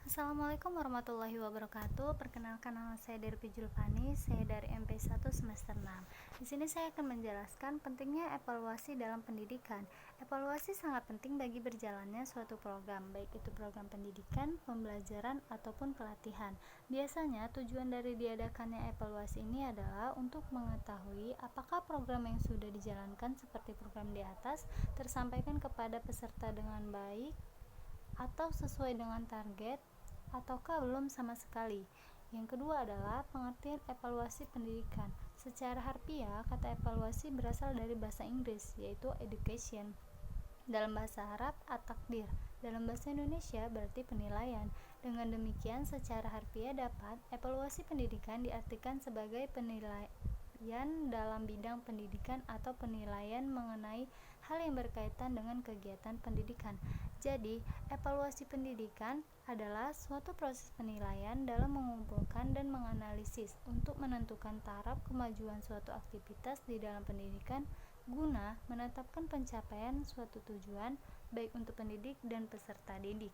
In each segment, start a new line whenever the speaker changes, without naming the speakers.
Assalamualaikum warahmatullahi wabarakatuh. Perkenalkan, nama saya Derpi Julfani, saya dari MP1 semester 6. Di sini saya akan menjelaskan pentingnya evaluasi dalam pendidikan. Evaluasi sangat penting bagi berjalannya suatu program, baik itu program pendidikan, pembelajaran, ataupun pelatihan. Biasanya tujuan dari diadakannya evaluasi ini adalah untuk mengetahui apakah program yang sudah dijalankan seperti program di atas tersampaikan kepada peserta dengan baik atau sesuai dengan target, ataukah belum sama sekali. Yang kedua adalah pengertian evaluasi pendidikan. Secara harfiah, kata evaluasi berasal dari bahasa Inggris, yaitu education. Dalam bahasa Arab, at-takdir. Dalam bahasa Indonesia berarti penilaian. Dengan demikian, secara harfiah dapat evaluasi pendidikan diartikan sebagai penilaian dalam bidang pendidikan atau penilaian mengenai hal yang berkaitan dengan kegiatan pendidikan. Jadi, evaluasi pendidikan adalah suatu proses penilaian dalam mengumpulkan dan menganalisis untuk menentukan taraf kemajuan suatu aktivitas di dalam pendidikan guna menetapkan pencapaian suatu tujuan baik untuk pendidik dan peserta didik.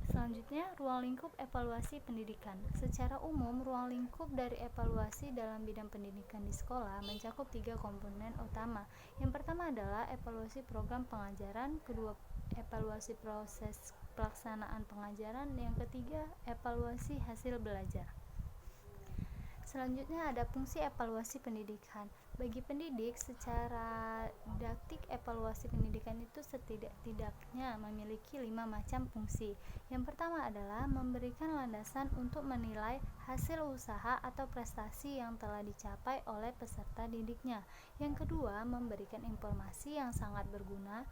Selanjutnya, ruang lingkup evaluasi pendidikan. Secara umum, ruang lingkup dari evaluasi dalam bidang pendidikan di sekolah mencakup 3 komponen utama. Yang pertama adalah evaluasi program pengajaran, kedua evaluasi proses pelaksanaan pengajaran, yang ketiga evaluasi hasil belajar. Selanjutnya ada fungsi evaluasi pendidikan. Bagi pendidik, secara didaktik evaluasi pendidikan itu setidak-tidaknya memiliki 5 macam fungsi. Yang pertama adalah memberikan landasan untuk menilai hasil usaha atau prestasi yang telah dicapai oleh peserta didiknya. Yang kedua, memberikan informasi yang sangat berguna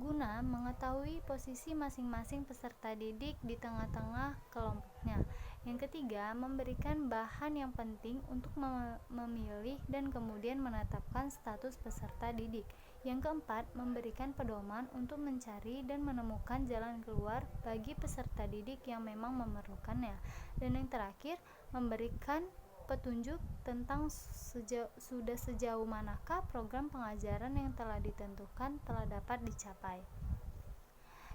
guna mengetahui posisi masing-masing peserta didik di tengah-tengah kelompoknya. Yang ketiga, memberikan bahan yang penting untuk memilih dan kemudian menetapkan status peserta didik. Yang keempat, memberikan pedoman untuk mencari dan menemukan jalan keluar bagi peserta didik yang memang memerlukannya. Dan yang terakhir, memberikan petunjuk tentang sudah sejauh manakah program pengajaran yang telah ditentukan telah dapat dicapai.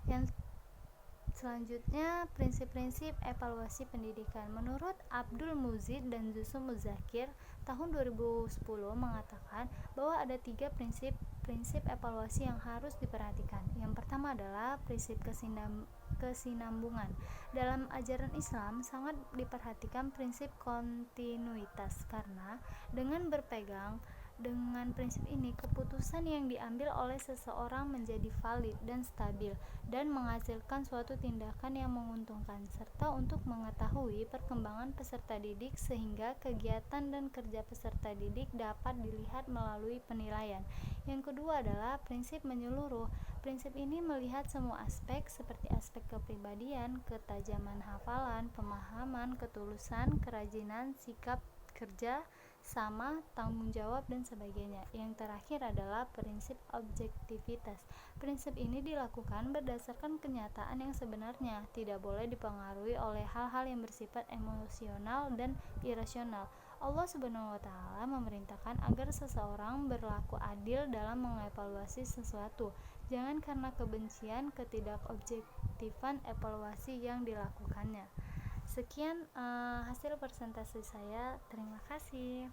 Yang selanjutnya, prinsip-prinsip evaluasi pendidikan. Menurut Abdul Muzid dan Jusum Muzakir tahun 2010 mengatakan bahwa ada 3 prinsip evaluasi yang harus diperhatikan. Yang pertama adalah prinsip kesinambungan. Dalam ajaran Islam sangat diperhatikan prinsip kontinuitas, karena dengan berpegang dengan prinsip ini, keputusan yang diambil oleh seseorang menjadi valid dan stabil dan menghasilkan suatu tindakan yang menguntungkan, serta untuk mengetahui perkembangan peserta didik sehingga kegiatan dan kerja peserta didik dapat dilihat melalui penilaian. Yang kedua adalah prinsip menyeluruh. Prinsip ini melihat semua aspek seperti aspek kepribadian, ketajaman hafalan, pemahaman, ketulusan, kerajinan, sikap kerja, sama, tanggung jawab, dan sebagainya. Yang terakhir adalah prinsip objektivitas. Prinsip ini dilakukan berdasarkan kenyataan yang sebenarnya, tidak boleh dipengaruhi oleh hal-hal yang bersifat emosional dan irasional. Allah Subhanahu wa Ta'ala memerintahkan agar seseorang berlaku adil dalam mengevaluasi sesuatu. Jangan karena kebencian, ketidakobjektifan evaluasi yang dilakukannya. Sekian hasil presentasi saya. Terima kasih.